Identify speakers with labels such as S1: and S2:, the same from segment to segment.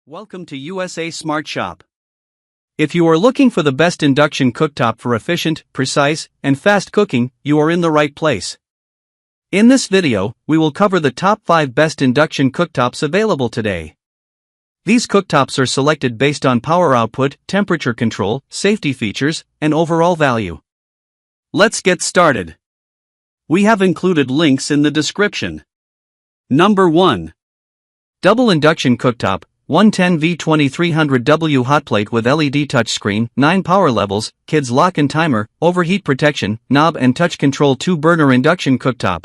S1: Welcome to USA Smart Shop. If you are looking for the best induction cooktop for efficient, precise, and fast cooking, you are in the right place. In this video, we will cover the top 5 best induction cooktops available today. These cooktops are selected based on power output, temperature control, safety features, and overall value. Let's get started. We have included links in the description. Number 1. Double Induction Cooktop, 110V2300W hotplate with LED touchscreen, 9 power levels, kids lock and timer, overheat protection, knob and touch control 2-burner induction cooktop.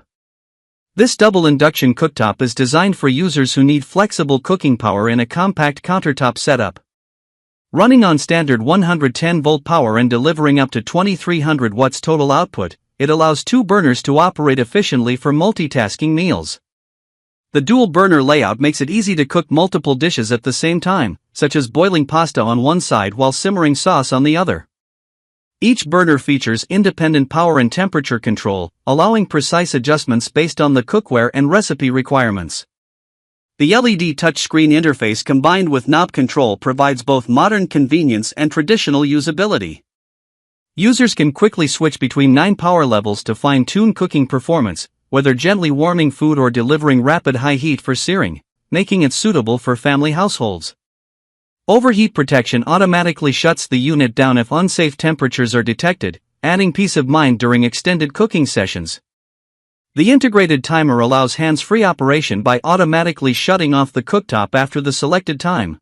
S1: This double induction cooktop is designed for users who need flexible cooking power in a compact countertop setup. Running on standard 110-volt power and delivering up to 2300 watts total output, it allows 2 burners to operate efficiently for multitasking meals. The dual burner layout makes it easy to cook multiple dishes at the same time, such as boiling pasta on one side while simmering sauce on the other. Each burner features independent power and temperature control, allowing precise adjustments based on the cookware and recipe requirements. The LED touchscreen interface combined with knob control provides both modern convenience and traditional usability. Users can quickly switch between 9 power levels to fine-tune cooking performance, whether gently warming food or delivering rapid high heat for searing, making it suitable for family households. Overheat protection automatically shuts the unit down if unsafe temperatures are detected, adding peace of mind during extended cooking sessions. The integrated timer allows hands-free operation by automatically shutting off the cooktop after the selected time.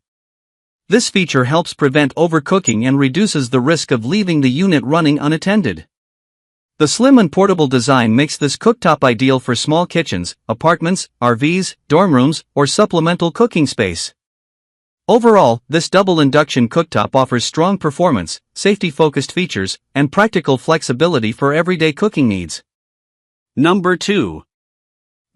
S1: This feature helps prevent overcooking and reduces the risk of leaving the unit running unattended. The slim and portable design makes this cooktop ideal for small kitchens, apartments, RVs, dorm rooms, or supplemental cooking space. Overall, this double induction cooktop offers strong performance, safety-focused features, and practical flexibility for everyday cooking needs. Number 2.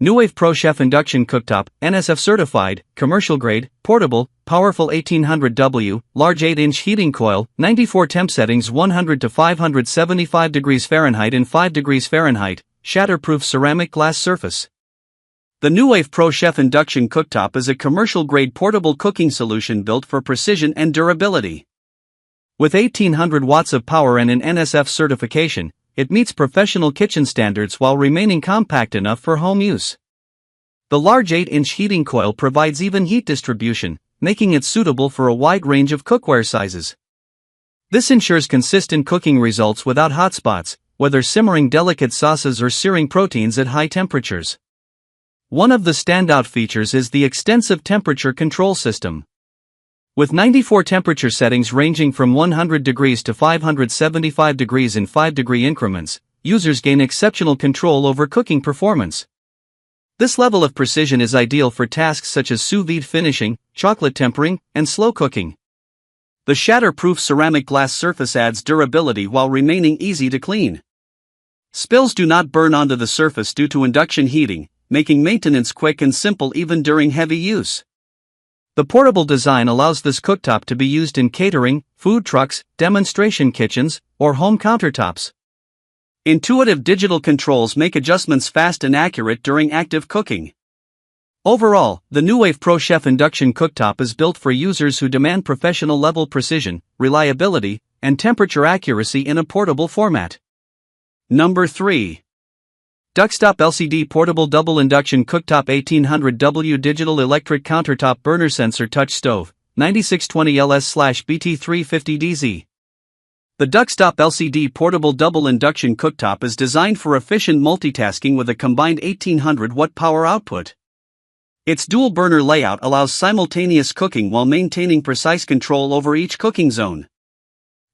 S1: NuWave Pro Chef Induction Cooktop, NSF certified, commercial grade, portable, powerful 1800W, large 8-inch heating coil, 94 temp settings 100 to 575 degrees Fahrenheit and 5 degrees Fahrenheit, shatterproof ceramic glass surface. The NuWave Pro Chef Induction Cooktop is a commercial-grade portable cooking solution built for precision and durability. With 1800 watts of power and an NSF certification, it meets professional kitchen standards while remaining compact enough for home use. The large 8-inch heating coil provides even heat distribution, making it suitable for a wide range of cookware sizes. This ensures consistent cooking results without hot spots, whether simmering delicate sauces or searing proteins at high temperatures. One of the standout features is the extensive temperature control system. With 94 temperature settings ranging from 100 degrees to 575 degrees in 5-degree increments, users gain exceptional control over cooking performance. This level of precision is ideal for tasks such as sous vide finishing, chocolate tempering, and slow cooking. The shatterproof ceramic glass surface adds durability while remaining easy to clean. Spills do not burn onto the surface due to induction heating, making maintenance quick and simple even during heavy use. The portable design allows this cooktop to be used in catering, food trucks, demonstration kitchens, or home countertops. Intuitive digital controls make adjustments fast and accurate during active cooking. Overall, the NuWave Pro Chef Induction Cooktop is built for users who demand professional-level precision, reliability, and temperature accuracy in a portable format. Number 3. Duxtop LCD Portable Double Induction Cooktop 1800W Digital Electric Countertop Burner Sensor Touch Stove, 9620LS/BT350DZ. The Duxtop LCD Portable Double Induction Cooktop is designed for efficient multitasking with a combined 1800-watt power output. Its dual burner layout allows simultaneous cooking while maintaining precise control over each cooking zone.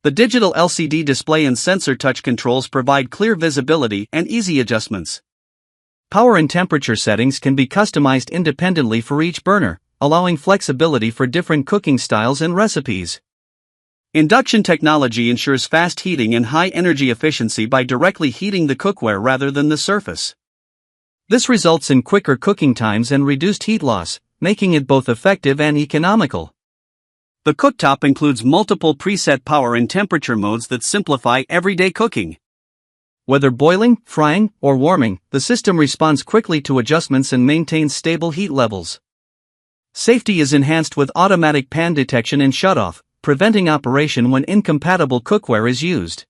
S1: The digital LCD display and sensor touch controls provide clear visibility and easy adjustments. Power and temperature settings can be customized independently for each burner, allowing flexibility for different cooking styles and recipes. Induction technology ensures fast heating and high energy efficiency by directly heating the cookware rather than the surface. This results in quicker cooking times and reduced heat loss, making it both effective and economical. The cooktop includes multiple preset power and temperature modes that simplify everyday cooking. Whether boiling, frying, or warming, the system responds quickly to adjustments and maintains stable heat levels. Safety is enhanced with automatic pan detection and shutoff, preventing operation when incompatible cookware is used.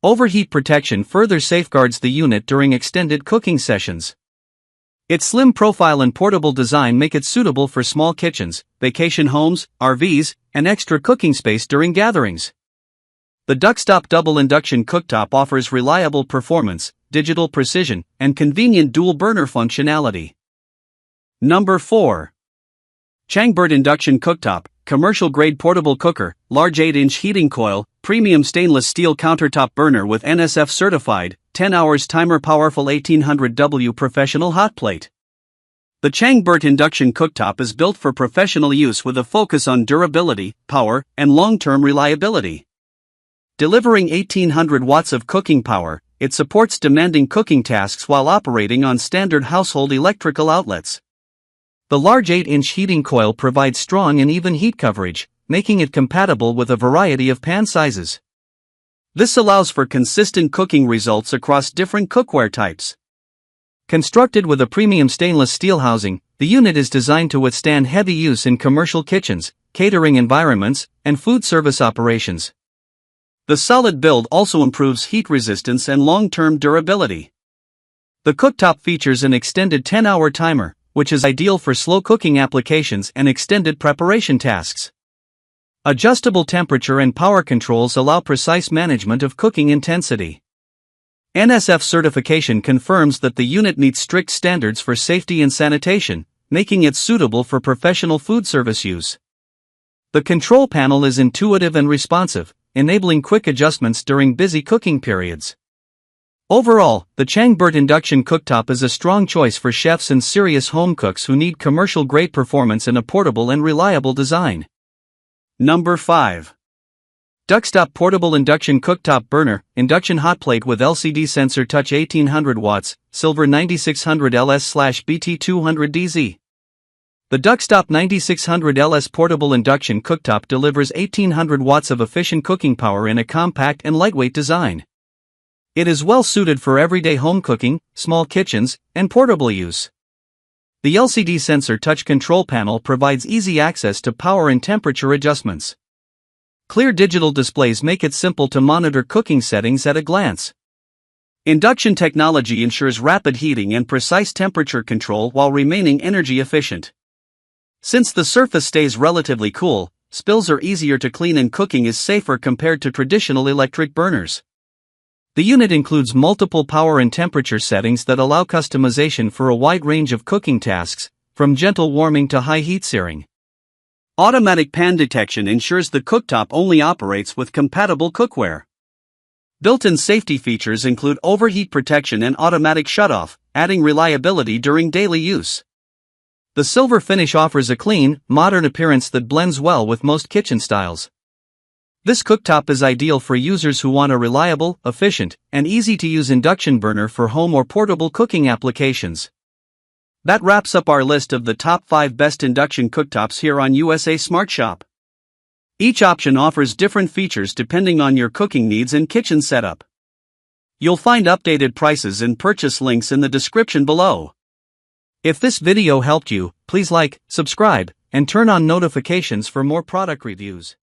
S1: Overheat protection further safeguards the unit during extended cooking sessions. Its slim profile and portable design make it suitable for small kitchens, vacation homes, RVs, and extra cooking space during gatherings. The Duxtop double induction cooktop offers reliable performance, digital precision, and convenient dual burner functionality. Number 4. Changbert Induction Cooktop, commercial grade portable cooker, large 8-inch heating coil, premium stainless steel countertop burner with NSF certified, 10 hours timer, powerful 1800W professional hot plate. The Changbert Induction Cooktop is built for professional use with a focus on durability, power, and long-term reliability. Delivering 1800 watts of cooking power, it supports demanding cooking tasks while operating on standard household electrical outlets. The large 8-inch heating coil provides strong and even heat coverage, making it compatible with a variety of pan sizes. This allows for consistent cooking results across different cookware types. Constructed with a premium stainless steel housing, the unit is designed to withstand heavy use in commercial kitchens, catering environments, and food service operations. The solid build also improves heat resistance and long-term durability. The cooktop features an extended 10-hour timer, which is ideal for slow cooking applications and extended preparation tasks. Adjustable temperature and power controls allow precise management of cooking intensity. NSF certification confirms that the unit meets strict standards for safety and sanitation, making it suitable for professional food service use. The control panel is intuitive and responsive, enabling quick adjustments during busy cooking periods. Overall, the Changbert Induction Cooktop is a strong choice for chefs and serious home cooks who need commercial-grade performance in a portable and reliable design. Number 5. Duxtop Portable Induction Cooktop Burner, Induction Hot Plate with LCD Sensor Touch, 1800 watts, Silver 9600 LS/BT200DZ. The Duxtop 9600 LS Portable Induction Cooktop delivers 1800 watts of efficient cooking power in a compact and lightweight design. It is well suited for everyday home cooking, small kitchens, and portable use. The LCD sensor touch control panel provides easy access to power and temperature adjustments. Clear digital displays make it simple to monitor cooking settings at a glance. Induction technology ensures rapid heating and precise temperature control while remaining energy efficient. Since the surface stays relatively cool, spills are easier to clean and cooking is safer compared to traditional electric burners. The unit includes multiple power and temperature settings that allow customization for a wide range of cooking tasks, from gentle warming to high heat searing. Automatic pan detection ensures the cooktop only operates with compatible cookware. Built-in safety features include overheat protection and automatic shutoff, adding reliability during daily use. The silver finish offers a clean, modern appearance that blends well with most kitchen styles. This cooktop is ideal for users who want a reliable, efficient, and easy-to-use induction burner for home or portable cooking applications. That wraps up our list of the top 5 best induction cooktops here on USA Smart Shop. Each option offers different features depending on your cooking needs and kitchen setup. You'll find updated prices and purchase links in the description below. If this video helped you, please like, subscribe, and turn on notifications for more product reviews.